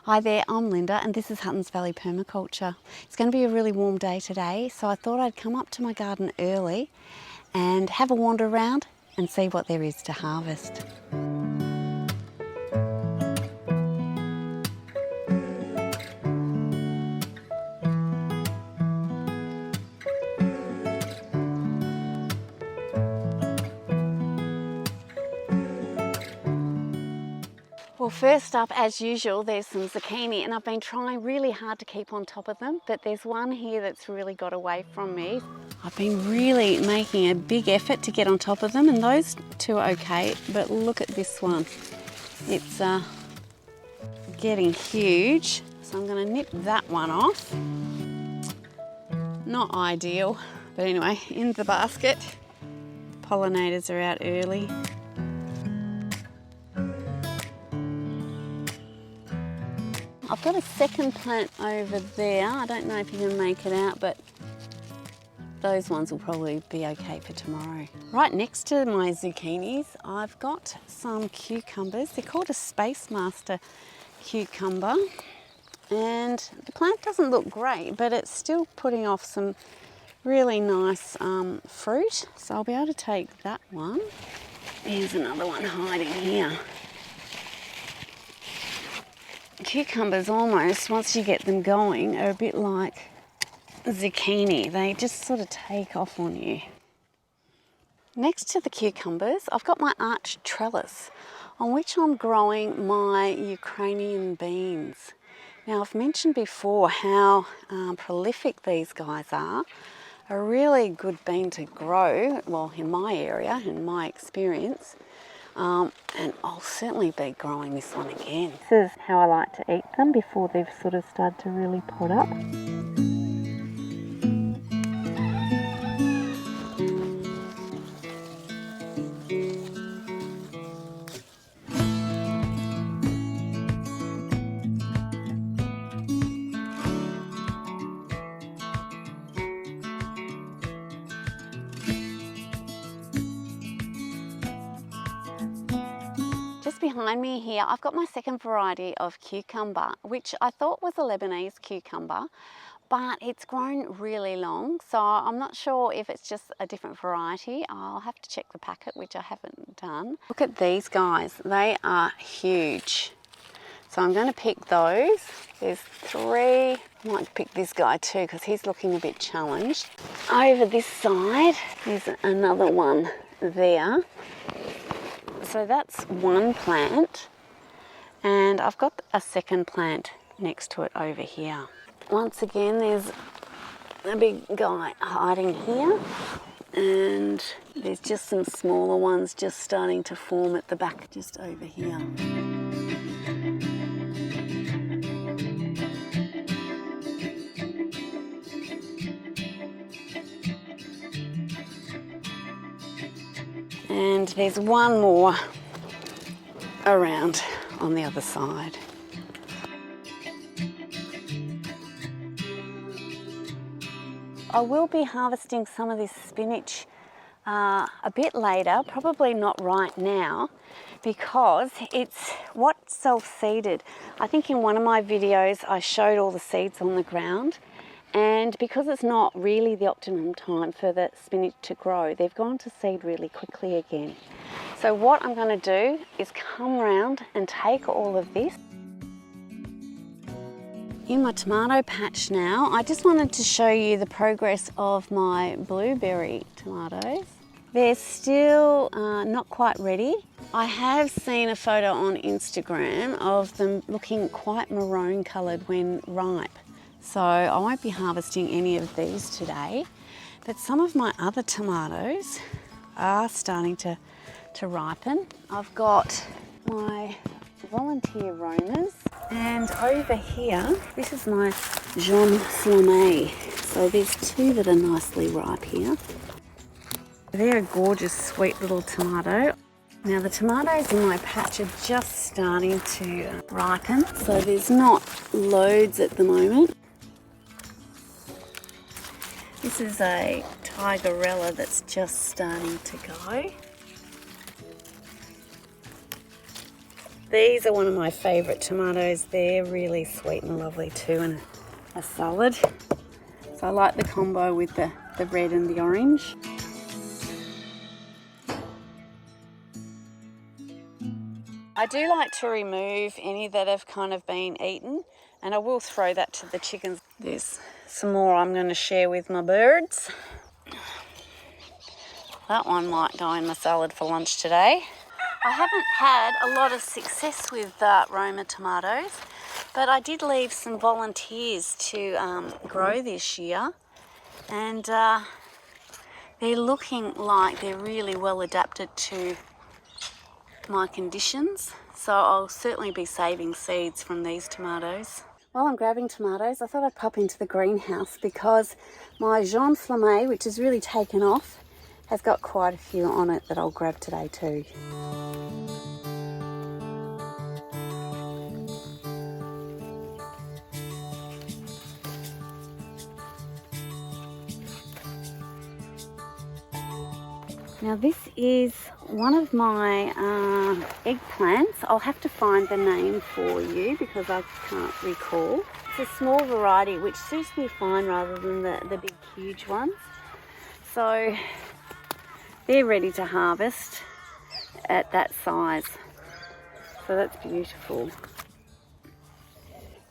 Hi there, I'm Linda and this is Huttons Valley Permaculture. It's going to be a really warm day today, so I thought I'd come up to my garden early and have a wander around and see what there is to harvest. Well, first up, as usual, there's some zucchini, and I've been trying really hard to keep on top of them, but there's one here that's really got away from me. I've been really making a big effort to get on top of them, and those two are okay, but look at this one. It's getting huge, so I'm going to nip that one off. Not ideal, but anyway, in the basket. Pollinators are out early. I've got a second plant over there. I don't know if you can make it out, but those ones will probably be okay for tomorrow. Right next to my zucchinis, I've got some cucumbers. They're called a Space Master cucumber. And the plant doesn't look great, but it's still putting off some really nice fruit. So I'll be able to take that one. Here's another one hiding here. Cucumbers almost, once you get them going, are a bit like zucchini. They just sort of take off on you. Next to the cucumbers, I've got my arch trellis on which I'm growing my Ukrainian beans. Now, I've mentioned before how prolific these guys are. A really good bean to grow, well, in my area, in my experience. And I'll certainly be growing this one again. This is how I like to eat them before they've sort of started to really pot up. Just behind me here, I've got my second variety of cucumber, which I thought was a Lebanese cucumber, but it's grown really long, so I'm not sure if it's just a different variety. I'll have to check the packet, which I haven't done. Look at these guys, they are huge. So I'm going to pick those. There's three. I might pick this guy too because he's looking a bit challenged. Over this side, there's another one there. So that's one plant, and I've got a second plant next to it over here. Once again, there's a big guy hiding here, and there's just some smaller ones just starting to form at the back, just over here. And there's one more around on the other side. I will be harvesting some of this spinach a bit later, probably not right now, because it's what's self-seeded. I think in one of my videos I showed all the seeds on the ground, and because it's not really the optimum time for the spinach to grow, they've gone to seed really quickly again. So what I'm going to do is come round and take all of this. In my tomato patch now, I just wanted to show you the progress of my blueberry tomatoes. They're still not quite ready. I have seen a photo on Instagram of them looking quite maroon coloured when ripe. So I won't be harvesting any of these today, but some of my other tomatoes are starting to ripen. I've got my volunteer Romas, and over here, this is my Germination. So there's two that are nicely ripe here. They're a gorgeous, sweet little tomato. Now the tomatoes in my patch are just starting to ripen, so there's not loads at the moment. This is a Tigerella that's just starting to go. These are one of my favourite tomatoes. They're really sweet and lovely too in a salad. So I like the combo with the red and the orange. I do like to remove any that have kind of been eaten, and I will throw that to the chickens. There's some more I'm going to share with my birds. That one might go in my salad for lunch today. I haven't had a lot of success with Roma tomatoes, but I did leave some volunteers to grow this year, and they're looking like they're really well adapted to my conditions, so I'll certainly be saving seeds from these tomatoes. While I'm grabbing tomatoes, I thought I'd pop into the greenhouse because my Jean Flamme, which has really taken off, has got quite a few on it that I'll grab today too. Now this is one of my eggplants. I'll have to find the name for you because I can't recall. It's a small variety which suits me fine rather than the big huge ones. So they're ready to harvest at that size. So that's beautiful.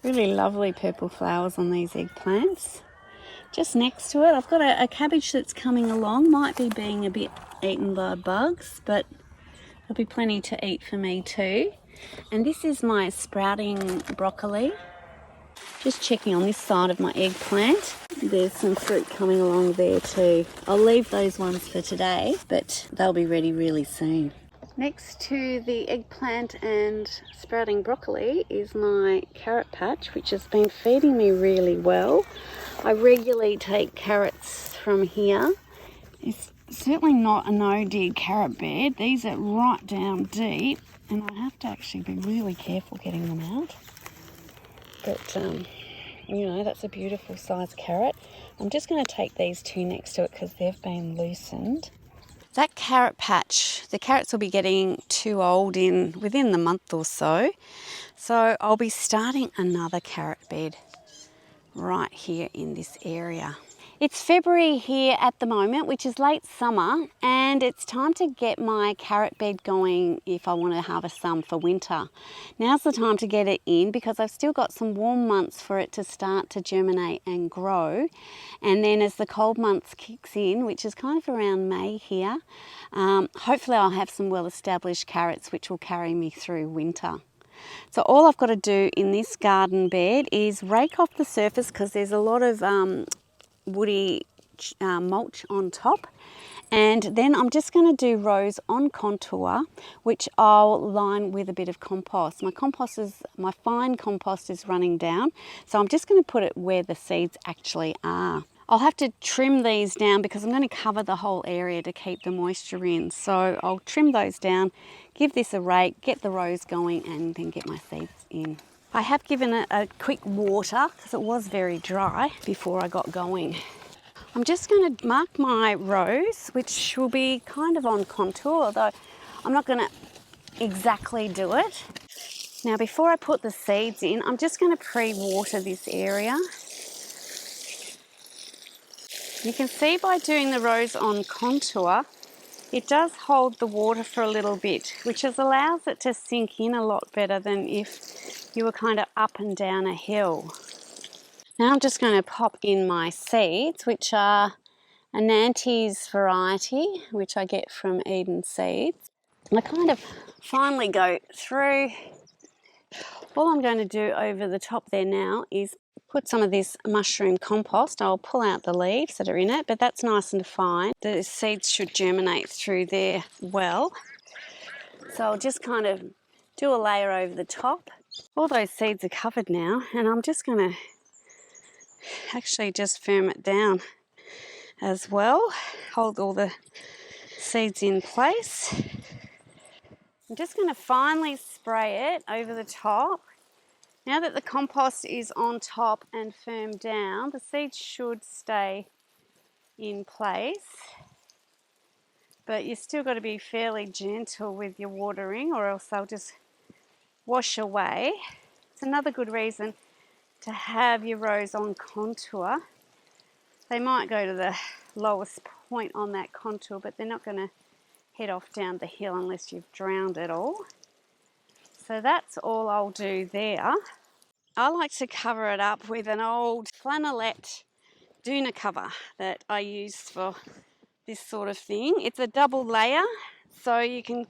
Really lovely purple flowers on these eggplants. Just next to it, I've got a cabbage that's coming along. Might be being a bit eaten by bugs, but there'll be plenty to eat for me too. And this is my sprouting broccoli. Just checking on this side of my eggplant. There's some fruit coming along there too. I'll leave those ones for today, but they'll be ready really soon. Next to the eggplant and sprouting broccoli is my carrot patch, which has been feeding me really well. I regularly take carrots from here. It's certainly not a no-dig carrot bed. These are right down deep, and I have to actually be really careful getting them out. But, you know, that's a beautiful sized carrot. I'm just going to take these two next to it because they've been loosened. That carrot patch, the carrots will be getting too old within the month or so. So I'll be starting another carrot bed right here in this area. It's February here at the moment, which is late summer, and it's time to get my carrot bed going if I want to harvest some for winter. Now's the time to get it in because I've still got some warm months for it to start to germinate and grow. And then as the cold months kicks in, which is kind of around May here, hopefully I'll have some well-established carrots which will carry me through winter. So all I've got to do in this garden bed is rake off the surface because there's a lot of woody mulch on top, and then I'm just going to do rows on contour which I'll line with a bit of compost. My fine compost is running down, so I'm just going to put it where the seeds actually are. I'll have to trim these down because I'm going to cover the whole area to keep the moisture in, so I'll trim those down, give this a rake, get the rows going, and then get my seeds in. I have given it a quick water because it was very dry before I got going. I'm just going to mark my rows, which will be kind of on contour, although I'm not going to exactly do it. Now before I put the seeds in, I'm just going to pre-water this area. You can see by doing the rows on contour, it does hold the water for a little bit, which allows it to sink in a lot better than if you were kind of up and down a hill. Now I'm just going to pop in my seeds, which are a Nantes variety, which I get from Eden Seeds. I kind of finally go through. All I'm going to do over the top there now is put some of this mushroom compost. I'll pull out the leaves that are in it, but that's nice and fine. The seeds should germinate through there well. So I'll just kind of do a layer over the top. All those seeds are covered now, and I'm just going to actually just firm it down as well. Hold all the seeds in place. I'm just going to finely spray it over the top. Now that the compost is on top and firmed down, the seeds should stay in place, but you've still got to be fairly gentle with your watering or else they'll just wash away. It's another good reason to have your rows on contour. They might go to the lowest point on that contour, but they're not going to head off down the hill unless you've drowned it all. So that's all I'll do there. I like to cover it up with an old flannelette doona cover that I use for this sort of thing. It's a double layer, so you can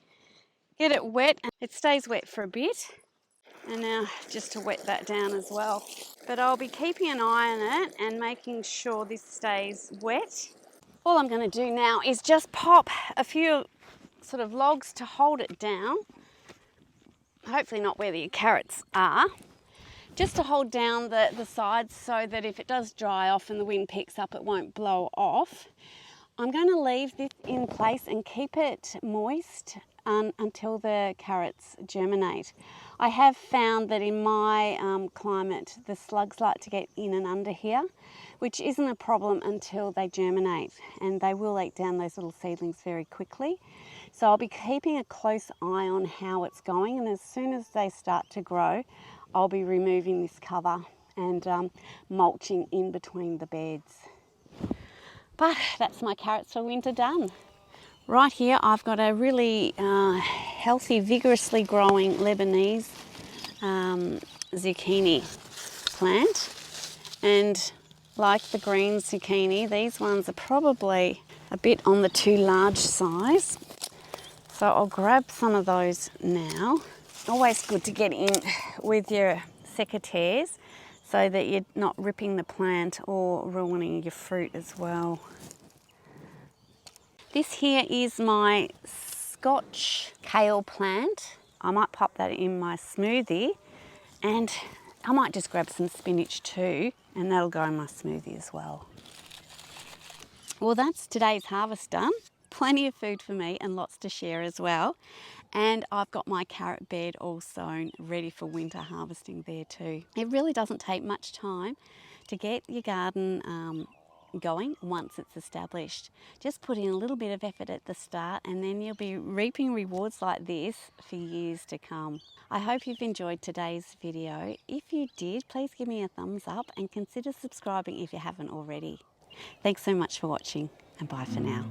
get it wet and it stays wet for a bit. And now just to wet that down as well. But I'll be keeping an eye on it and making sure this stays wet. All I'm going to do now is just pop a few sort of logs to hold it down. Hopefully not where the carrots are. Just to hold down the sides so that if it does dry off and the wind picks up, it won't blow off. I'm going to leave this in place and keep it moist until the carrots germinate. I have found that in my climate, the slugs like to get in and under here, which isn't a problem until they germinate, and they will eat down those little seedlings very quickly. So I'll be keeping a close eye on how it's going, and as soon as they start to grow, I'll be removing this cover and mulching in between the beds. But that's my carrots for winter done. Right here I've got a really healthy, vigorously growing Lebanese zucchini plant. And like the green zucchini, these ones are probably a bit on the too large size. So I'll grab some of those now. Always good to get in with your secateurs so that you're not ripping the plant or ruining your fruit as well. This here is my Scotch kale plant. I might pop that in my smoothie, and I might just grab some spinach too, and that'll go in my smoothie as well. Well, that's today's harvest done. Plenty of food for me and lots to share as well. And I've got my carrot bed all sown, ready for winter harvesting there too. It really doesn't take much time to get your garden going once it's established. Just put in a little bit of effort at the start, and then you'll be reaping rewards like this for years to come. I hope you've enjoyed today's video. If you did, please give me a thumbs up and consider subscribing if you haven't already. Thanks so much for watching, and bye for now.